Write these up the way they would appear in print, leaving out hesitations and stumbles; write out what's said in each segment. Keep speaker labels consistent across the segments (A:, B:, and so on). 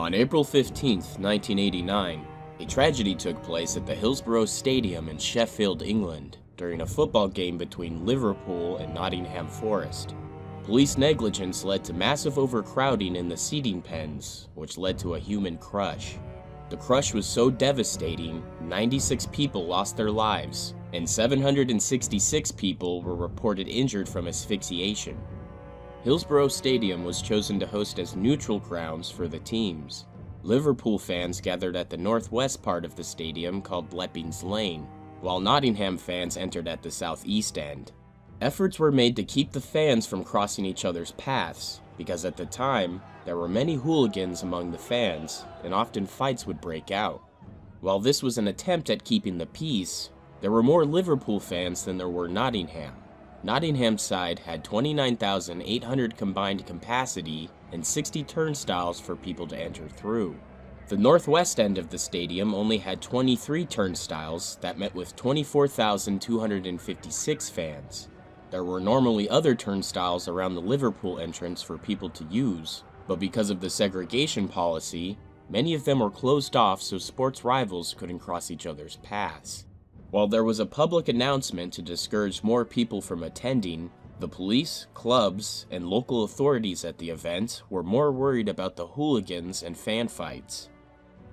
A: On April 15, 1989, a tragedy took place at the Hillsborough Stadium in Sheffield, England, during a football game between Liverpool and Nottingham Forest. Police negligence led to massive overcrowding in the seating pens, which led to a human crush. The crush was so devastating, 96 people lost their lives, and 766 people were reported injured from asphyxiation. Hillsborough Stadium was chosen to host as neutral grounds for the teams. Liverpool fans gathered at the northwest part of the stadium called Leppings Lane, while Nottingham fans entered at the southeast end. Efforts were made to keep the fans from crossing each other's paths, because at the time, there were many hooligans among the fans, and often fights would break out. While this was an attempt at keeping the peace, there were more Liverpool fans than there were Nottingham. Nottingham's side had 29,800 combined capacity and 60 turnstiles for people to enter through. The northwest end of the stadium only had 23 turnstiles that met with 24,256 fans. There were normally other turnstiles around the Liverpool entrance for people to use, but because of the segregation policy, many of them were closed off so sports rivals couldn't cross each other's paths. While there was a public announcement to discourage more people from attending, the police, clubs, and local authorities at the event were more worried about the hooligans and fan fights.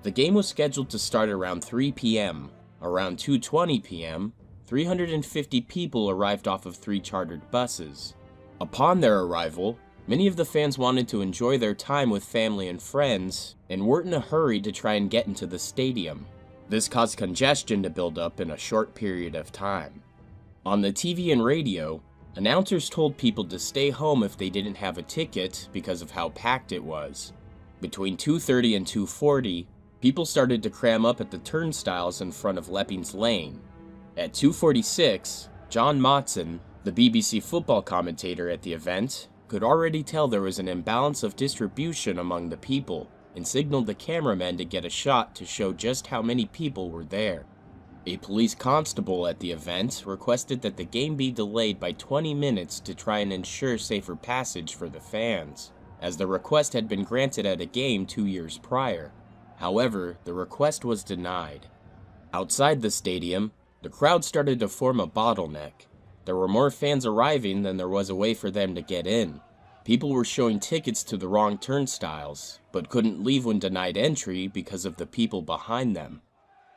A: The game was scheduled to start around 3 p.m. Around 2:20 p.m., 350 people arrived off of 3 chartered buses. Upon their arrival, many of the fans wanted to enjoy their time with family and friends, and weren't in a hurry to try and get into the stadium. This caused congestion to build up in a short period of time. On the TV and radio, announcers told people to stay home if they didn't have a ticket because of how packed it was. Between 2:30 and 2:40, people started to cram up at the turnstiles in front of Leppings Lane. At 2:46, John Motson, the BBC football commentator at the event, could already tell there was an imbalance of distribution among the people, and signaled the cameramen to get a shot to show just how many people were there. A police constable at the event requested that the game be delayed by 20 minutes to try and ensure safer passage for the fans, as the request had been granted at a game 2 years prior. However, the request was denied. Outside the stadium, the crowd started to form a bottleneck. There were more fans arriving than there was a way for them to get in. People were showing tickets to the wrong turnstiles, but couldn't leave when denied entry because of the people behind them.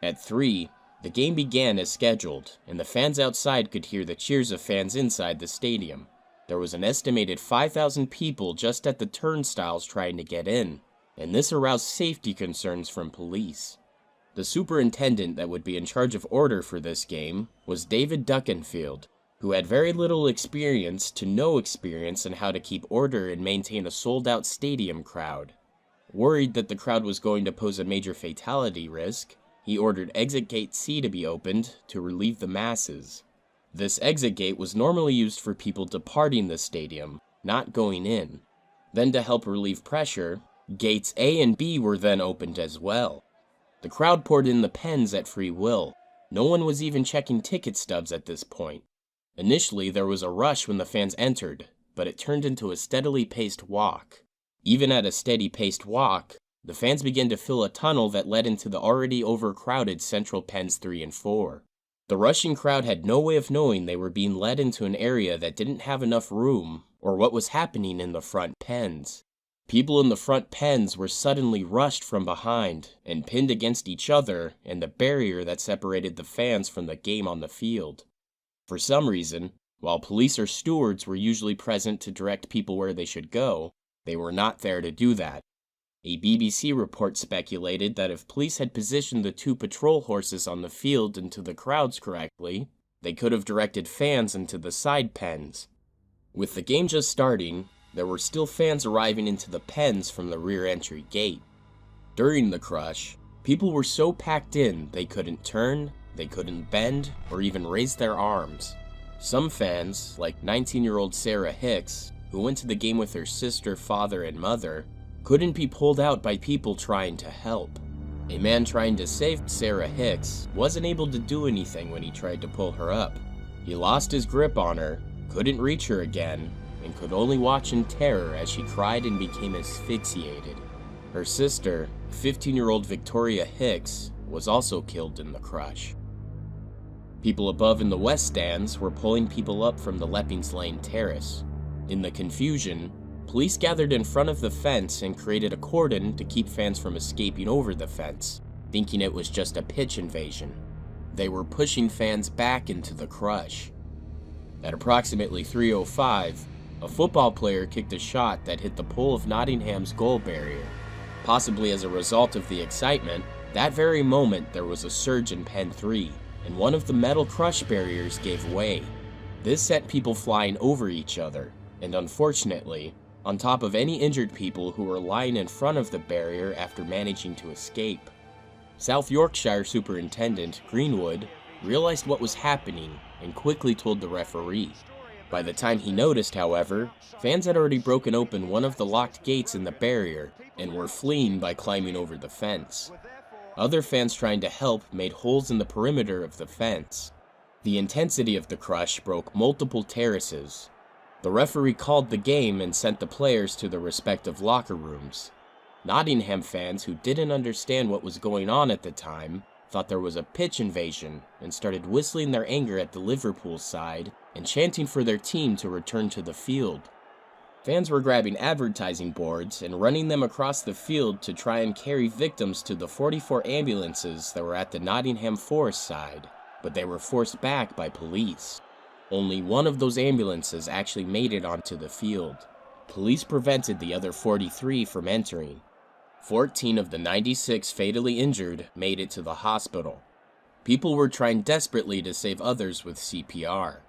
A: At 3, the game began as scheduled, and the fans outside could hear the cheers of fans inside the stadium. There was an estimated 5,000 people just at the turnstiles trying to get in, and this aroused safety concerns from police. The superintendent that would be in charge of order for this game was David Duckenfield, who had very little experience to no experience in how to keep order and maintain a sold-out stadium crowd. Worried that the crowd was going to pose a major fatality risk, he ordered Exit Gate C to be opened to relieve the masses. This exit gate was normally used for people departing the stadium, not going in. Then to help relieve pressure, Gates A and B were then opened as well. The crowd poured in the pens at free will. No one was even checking ticket stubs at this point. Initially, there was a rush when the fans entered, but it turned into a steadily paced walk. Even at a steady paced walk, the fans began to fill a tunnel that led into the already overcrowded central pens 3 and 4. The rushing crowd had no way of knowing they were being led into an area that didn't have enough room, or what was happening in the front pens. People in the front pens were suddenly rushed from behind and pinned against each other and the barrier that separated the fans from the game on the field. For some reason, while police or stewards were usually present to direct people where they should go, they were not there to do that. A BBC report speculated that if police had positioned the 2 patrol horses on the field into the crowds correctly, they could have directed fans into the side pens. With the game just starting, there were still fans arriving into the pens from the rear entry gate. During the crush, people were so packed in they couldn't turn, they couldn't bend, or even raise their arms. Some fans, like 19-year-old Sarah Hicks, who went to the game with her sister, father, and mother, couldn't be pulled out by people trying to help. A man trying to save Sarah Hicks wasn't able to do anything when he tried to pull her up. He lost his grip on her, couldn't reach her again, and could only watch in terror as she cried and became asphyxiated. Her sister, 15-year-old Victoria Hicks, was also killed in the crush. People above in the west stands were pulling people up from the Leppings Lane terrace. In the confusion, police gathered in front of the fence and created a cordon to keep fans from escaping over the fence, thinking it was just a pitch invasion. They were pushing fans back into the crush. At approximately 3:05, a football player kicked a shot that hit the pole of Nottingham's goal barrier. Possibly as a result of the excitement, that very moment there was a surge in Pen 3, and one of the metal crush barriers gave way. This sent people flying over each other, and unfortunately, on top of any injured people who were lying in front of the barrier after managing to escape. South Yorkshire Superintendent Greenwood realized what was happening and quickly told the referee. By the time he noticed, however, fans had already broken open one of the locked gates in the barrier and were fleeing by climbing over the fence. Other fans trying to help made holes in the perimeter of the fence. The intensity of the crush broke multiple terraces. The referee called the game and sent the players to their respective locker rooms. Nottingham fans who didn't understand what was going on at the time thought there was a pitch invasion and started whistling their anger at the Liverpool side and chanting for their team to return to the field. Fans were grabbing advertising boards and running them across the field to try and carry victims to the 44 ambulances that were at the Nottingham Forest side, but they were forced back by police. Only one of those ambulances actually made it onto the field. Police prevented the other 43 from entering. 14 of the 96 fatally injured made it to the hospital. People were trying desperately to save others with CPR.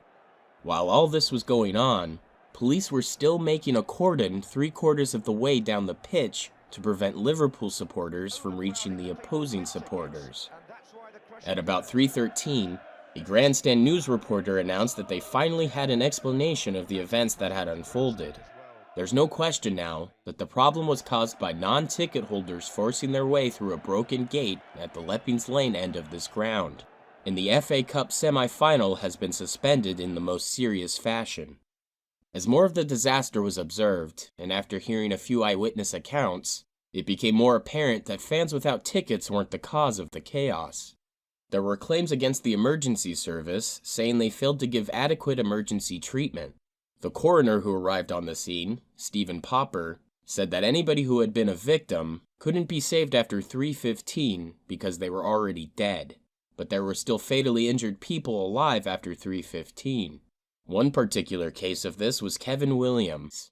A: While all this was going on, police were still making a cordon 3/4 of the way down the pitch to prevent Liverpool supporters from reaching the opposing supporters. At about 3:13, a grandstand news reporter announced that they finally had an explanation of the events that had unfolded. There's no question now that the problem was caused by non-ticket holders forcing their way through a broken gate at the Leppings Lane end of this ground, and the FA Cup semi-final has been suspended in the most serious fashion. As more of the disaster was observed, and after hearing a few eyewitness accounts, it became more apparent that fans without tickets weren't the cause of the chaos. There were claims against the emergency service, saying they failed to give adequate emergency treatment. The coroner who arrived on the scene, Stephen Popper, said that anybody who had been a victim couldn't be saved after 3:15 because they were already dead, but there were still fatally injured people alive after 3:15. One particular case of this was Kevin Williams.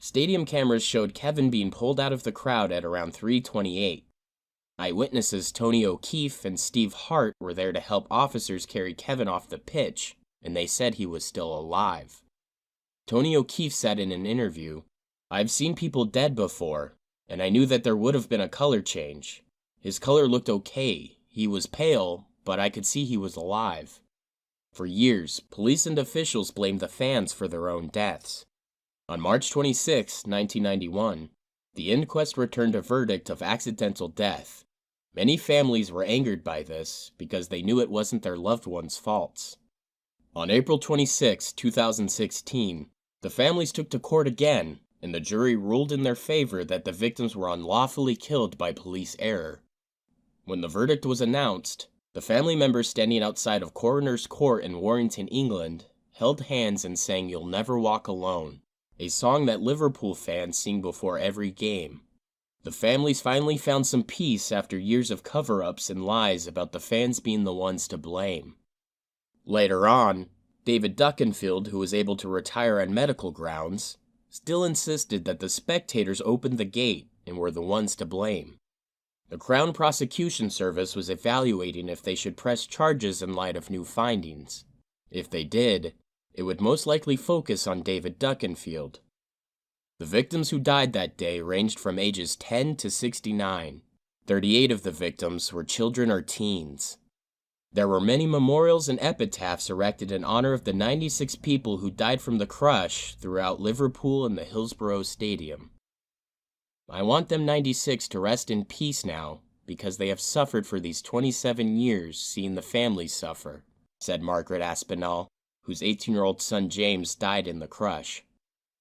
A: Stadium cameras showed Kevin being pulled out of the crowd at around 3:28. Eyewitnesses Tony O'Keefe and Steve Hart were there to help officers carry Kevin off the pitch, and they said he was still alive. Tony O'Keefe said in an interview, "I've seen people dead before, and I knew that there would have been a color change. His color looked okay. He was pale, but I could see he was alive." For years, police and officials blamed the fans for their own deaths. On March 26, 1991, the inquest returned a verdict of accidental death. Many families were angered by this because they knew it wasn't their loved ones' faults. On April 26, 2016, the families took to court again, and the jury ruled in their favor that the victims were unlawfully killed by police error. When the verdict was announced, the family members standing outside of Coroner's Court in Warrington, England, held hands and sang "You'll Never Walk Alone," a song that Liverpool fans sing before every game. The families finally found some peace after years of cover-ups and lies about the fans being the ones to blame. Later on, David Duckenfield, who was able to retire on medical grounds, still insisted that the spectators opened the gate and were the ones to blame. The Crown Prosecution Service was evaluating if they should press charges in light of new findings. If they did, it would most likely focus on David Duckenfield. The victims who died that day ranged from ages 10 to 69. 38 of the victims were children or teens. There were many memorials and epitaphs erected in honor of the 96 people who died from the crush throughout Liverpool and the Hillsborough Stadium. I want them 96 to rest in peace now, because they have suffered for these 27 years seeing the families suffer, said Margaret Aspinall, whose 18-year-old son James died in the crush.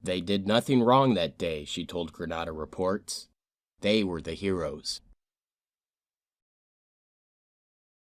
A: They did nothing wrong that day, she told Granada Reports. They were the heroes.